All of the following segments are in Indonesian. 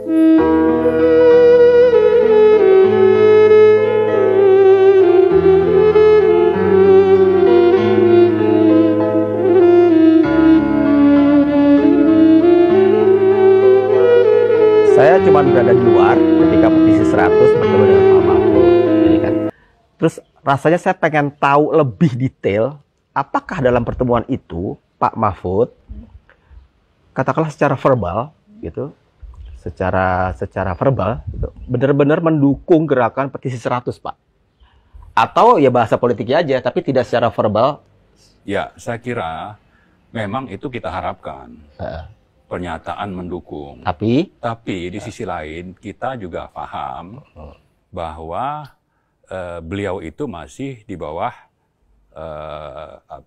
Saya cuma berada di luar ketika petisi 100 bertemu dengan Pak Mahfud. Jadi kan, terus rasanya saya pengen tahu lebih detail, apakah dalam pertemuan itu Pak Mahfud, katakanlah secara verbal, gitu, secara verbal, gitu, benar-benar mendukung gerakan petisi 100, Pak? Atau ya bahasa politiknya aja, tapi tidak secara verbal? Ya, saya kira memang itu kita harapkan. Pernyataan mendukung. Tapi di sisi lain kita juga paham bahwa beliau itu masih di bawah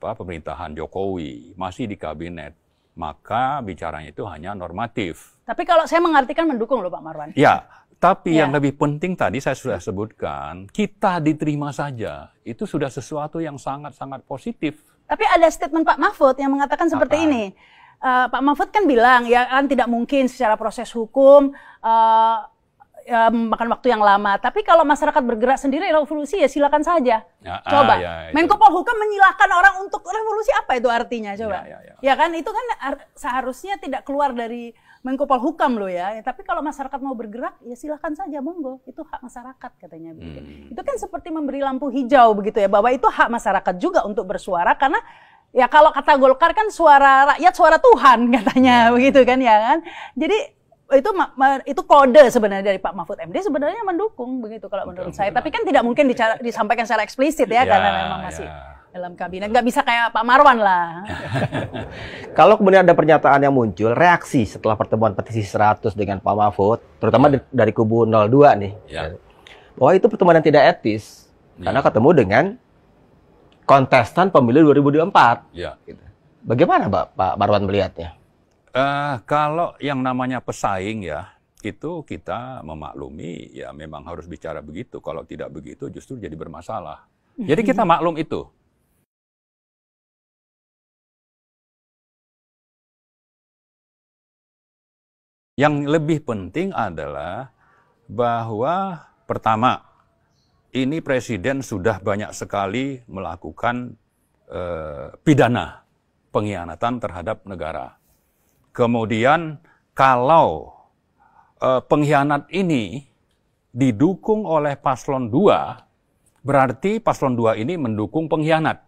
pemerintahan Jokowi, masih di kabinet. Maka bicaranya itu hanya normatif. Tapi kalau saya mengartikan mendukung loh Pak Marwan. Ya, tapi yang lebih penting tadi saya sudah sebutkan, kita diterima saja. Itu sudah sesuatu yang sangat-sangat positif. Tapi ada statement Pak Mahfud yang mengatakan seperti ini. Pak Mahfud kan bilang ya kan tidak mungkin secara proses hukum memakan waktu yang lama. Tapi kalau masyarakat bergerak sendiri revolusi ya silakan saja. Coba Menko Polhukam menyilahkan orang untuk revolusi, apa itu artinya coba? Ya kan itu kan seharusnya tidak keluar dari Menko Polhukam loh ya. Tapi kalau masyarakat mau bergerak ya silakan saja, monggo. Itu hak masyarakat katanya begitu. Itu kan seperti memberi lampu hijau begitu ya, bahwa itu hak masyarakat juga untuk bersuara, karena ya kalau kata Golkar kan suara rakyat suara Tuhan katanya begitu kan ya kan. Jadi itu kode sebenarnya dari Pak Mahfud MD sebenarnya mendukung begitu kalau menurut saya. Tapi kan tidak mungkin disampaikan secara eksplisit ya karena memang masih dalam kabinet. Nggak bisa kayak Pak Marwan lah. Kalau kemudian ada pernyataan yang muncul, reaksi setelah pertemuan petisi 100 dengan Pak Mahfud, terutama dari kubu 02 nih, bahwa itu pertemuan yang tidak etis karena ketemu dengan kontestan pemilu 2024. Gitu. Bagaimana Pak Marwan melihatnya? Kalau yang namanya pesaing ya, itu kita memaklumi ya memang harus bicara begitu. Kalau tidak begitu justru jadi bermasalah. Jadi kita maklum itu. Yang lebih penting adalah bahwa pertama, ini Presiden sudah banyak sekali melakukan pidana pengkhianatan terhadap negara. Kemudian kalau pengkhianat ini didukung oleh paslon 2, berarti paslon 2 ini mendukung pengkhianat.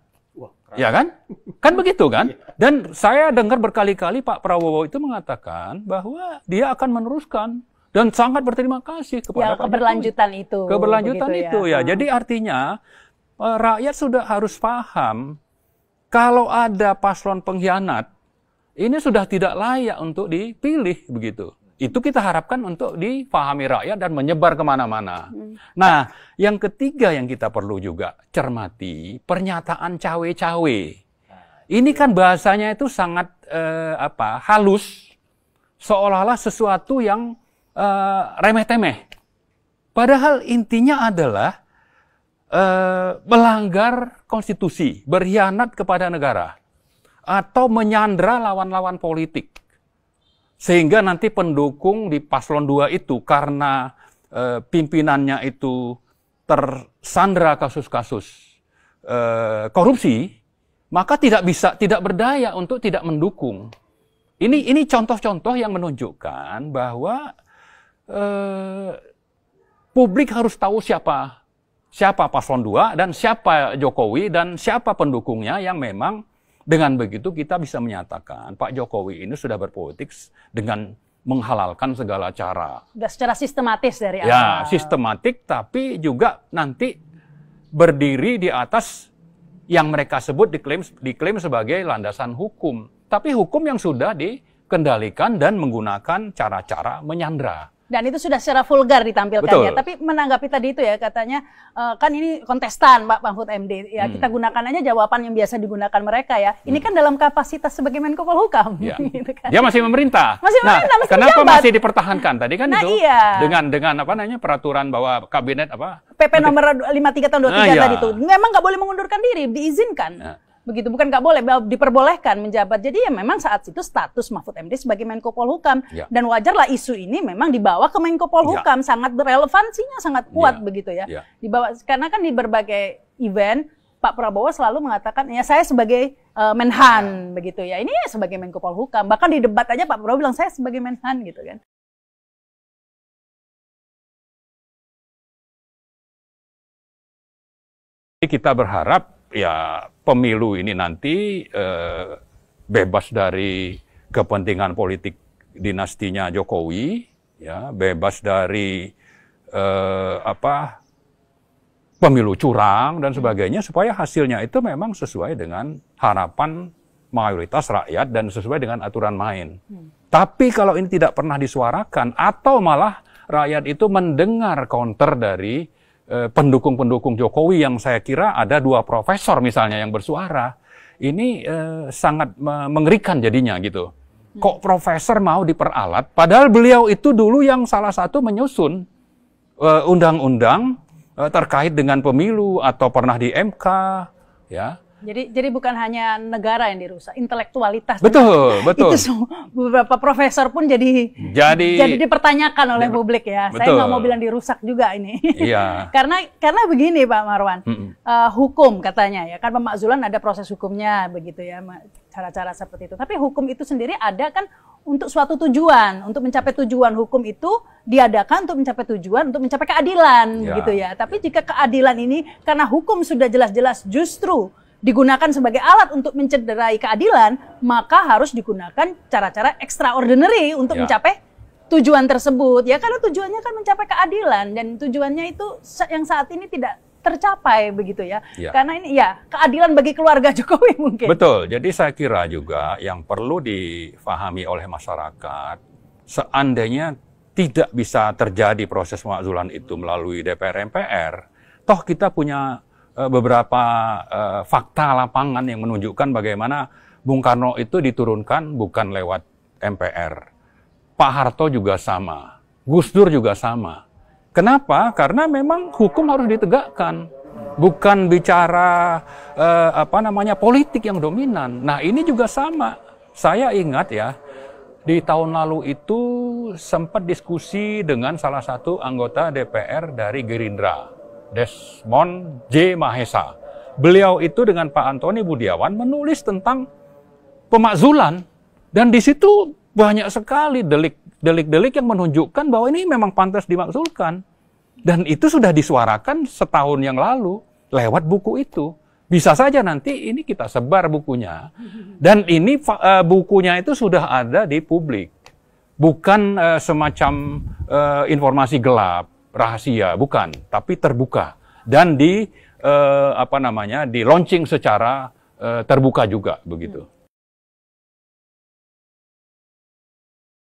Ya kan? Kan begitu kan? Dan saya dengar berkali-kali Pak Prabowo itu mengatakan bahwa dia akan meneruskan. Dan sangat berterima kasih kepada Pak keberlanjutan Jokowi. Itu. Keberlanjutan itu ya. Jadi artinya rakyat sudah harus paham kalau ada paslon pengkhianat, ini sudah tidak layak untuk dipilih begitu. Itu kita harapkan untuk dipahami rakyat dan menyebar kemana-mana. Nah, yang ketiga yang kita perlu juga cermati, pernyataan cawe-cawe. Ini kan bahasanya itu sangat halus, seolah-olah sesuatu yang remeh-temeh. Padahal intinya adalah melanggar konstitusi, berkhianat kepada negara, atau menyandra lawan-lawan politik. Sehingga nanti pendukung di paslon 2 itu karena pimpinannya itu tersandra kasus-kasus korupsi, maka tidak berdaya untuk tidak mendukung. Ini contoh-contoh yang menunjukkan bahwa publik harus tahu siapa paslon 2 dan siapa Jokowi dan siapa pendukungnya, yang memang dengan begitu kita bisa menyatakan Pak Jokowi ini sudah berpolitik dengan menghalalkan segala cara. Sudah secara sistematis dari awal. Ya, sistematik, tapi juga nanti berdiri di atas yang mereka sebut diklaim sebagai landasan hukum. Tapi hukum yang sudah dikendalikan dan menggunakan cara-cara menyandra. Dan itu sudah secara vulgar ditampilkannya. Tapi menanggapi tadi itu ya, katanya kan ini kontestan Pak Mahfud MD. Ya kita gunakan aja jawaban yang biasa digunakan mereka ya. Ini kan dalam kapasitas sebagai Menko Polhukam. Ya. Gitu kan. Dia masih memerintah. Masih kenapa menjabat. masih dipertahankan tadi kan itu? Iya. Dengan apa namanya peraturan bahwa kabinet PP nomor 53 tahun 23 tadi itu. Memang nggak boleh mengundurkan diri, diizinkan. begitu, bukan nggak boleh, diperbolehkan menjabat. Jadi ya memang saat itu status Mahfud MD sebagai Menko Polhukam, dan wajarlah isu ini memang dibawa ke Menko Polhukam, sangat relevansinya sangat kuat begitu ya. Dibawa karena kan di berbagai event Pak Prabowo selalu mengatakan ya saya sebagai Menhan begitu ya, ini sebagai Menko Polhukam, bahkan di debat aja Pak Prabowo bilang saya sebagai Menhan gitu kan. Kita berharap ya pemilu ini nanti bebas dari kepentingan politik dinastinya Jokowi, ya, bebas dari pemilu curang dan sebagainya, supaya hasilnya itu memang sesuai dengan harapan mayoritas rakyat dan sesuai dengan aturan main. Tapi kalau ini tidak pernah disuarakan atau malah rakyat itu mendengar counter dari pendukung-pendukung Jokowi, yang saya kira ada 2 profesor misalnya yang bersuara, ini sangat mengerikan jadinya gitu. Kok profesor mau diperalat, padahal beliau itu dulu yang salah satu menyusun undang-undang terkait dengan pemilu atau pernah di MK, ya. Jadi bukan hanya negara yang dirusak, intelektualitas. Betul, betul. Itu beberapa profesor pun jadi dipertanyakan oleh publik ya. Betul. Saya nggak mau bilang dirusak juga ini. Iya. karena begini Pak Marwan, hukum katanya ya, kan pemakzulan ada proses hukumnya begitu ya, cara-cara seperti itu. Tapi hukum itu sendiri ada kan untuk suatu tujuan, untuk mencapai tujuan. Hukum itu diadakan untuk mencapai tujuan, untuk mencapai keadilan gitu ya. Tapi jika keadilan ini karena hukum sudah jelas-jelas justru digunakan sebagai alat untuk mencederai keadilan, maka harus digunakan cara-cara extraordinary untuk mencapai tujuan tersebut. Ya karena tujuannya kan mencapai keadilan, dan tujuannya itu yang saat ini tidak tercapai begitu ya. Karena ini ya keadilan bagi keluarga Jokowi mungkin. Betul. Jadi saya kira juga yang perlu difahami oleh masyarakat, seandainya tidak bisa terjadi proses pemakzulan itu melalui DPR MPR, toh kita punya beberapa fakta lapangan yang menunjukkan bagaimana Bung Karno itu diturunkan bukan lewat MPR. Pak Harto juga sama, Gus Dur juga sama. Kenapa? Karena memang hukum harus ditegakkan, bukan bicara politik yang dominan. Nah ini juga sama. Saya ingat ya, di tahun lalu itu sempat diskusi dengan salah satu anggota DPR dari Gerindra, Desmond J. Mahesa. Beliau itu dengan Pak Antoni Budiawan menulis tentang pemakzulan, dan di situ banyak sekali delik-delik yang menunjukkan bahwa ini memang pantas dimakzulkan, dan itu sudah disuarakan setahun yang lalu lewat buku itu. Bisa saja nanti ini kita sebar bukunya, dan ini bukunya itu sudah ada di publik, bukan semacam informasi gelap, rahasia, bukan, tapi terbuka dan di launching secara terbuka juga begitu.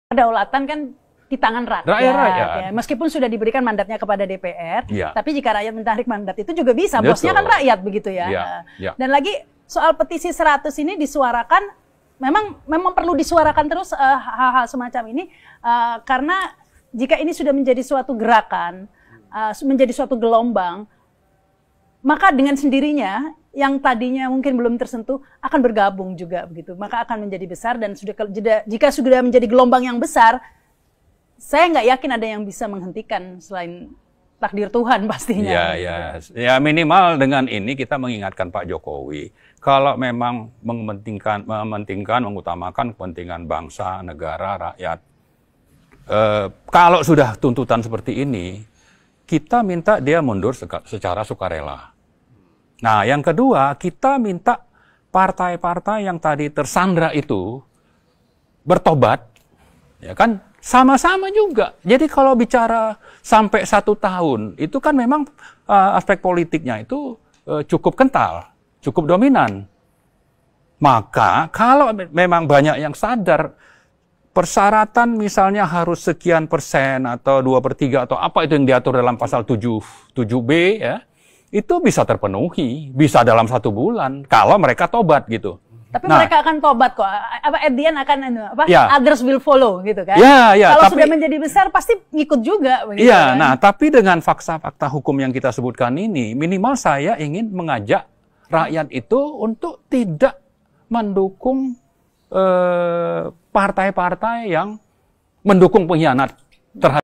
Kedaulatan kan di tangan rakyat. Ya. Meskipun sudah diberikan mandatnya kepada DPR, tapi jika rakyat menarik mandat itu juga bisa. Bosnya kan rakyat begitu ya. Dan lagi soal petisi 100 ini disuarakan, memang perlu disuarakan terus hal-hal semacam ini, karena jika ini sudah menjadi suatu gerakan, menjadi suatu gelombang, maka dengan sendirinya yang tadinya mungkin belum tersentuh akan bergabung juga begitu. Maka akan menjadi besar, dan jika sudah menjadi gelombang yang besar, saya nggak yakin ada yang bisa menghentikan selain takdir Tuhan pastinya. Ya minimal dengan ini kita mengingatkan Pak Jokowi, kalau memang mengutamakan kepentingan bangsa, negara, rakyat, kalau sudah tuntutan seperti ini, kita minta dia mundur secara sukarela. Nah, yang kedua, kita minta partai-partai yang tadi tersandra itu bertobat, ya kan? Sama-sama juga. Jadi kalau bicara sampai 1 tahun, itu kan memang aspek politiknya itu cukup kental, cukup dominan. Maka kalau memang banyak yang sadar, persyaratan misalnya harus sekian persen atau 2/3 atau apa itu yang diatur dalam pasal 7B ya, itu bisa terpenuhi, bisa dalam 1 bulan kalau mereka tobat gitu. Tapi mereka akan tobat kok. At the end akan others will follow gitu kan. Kalau sudah menjadi besar pasti ngikut juga begitu. Kan? Nah, tapi dengan fakta-fakta hukum yang kita sebutkan ini, minimal saya ingin mengajak rakyat itu untuk tidak mendukung partai-partai yang mendukung pengkhianat terhadap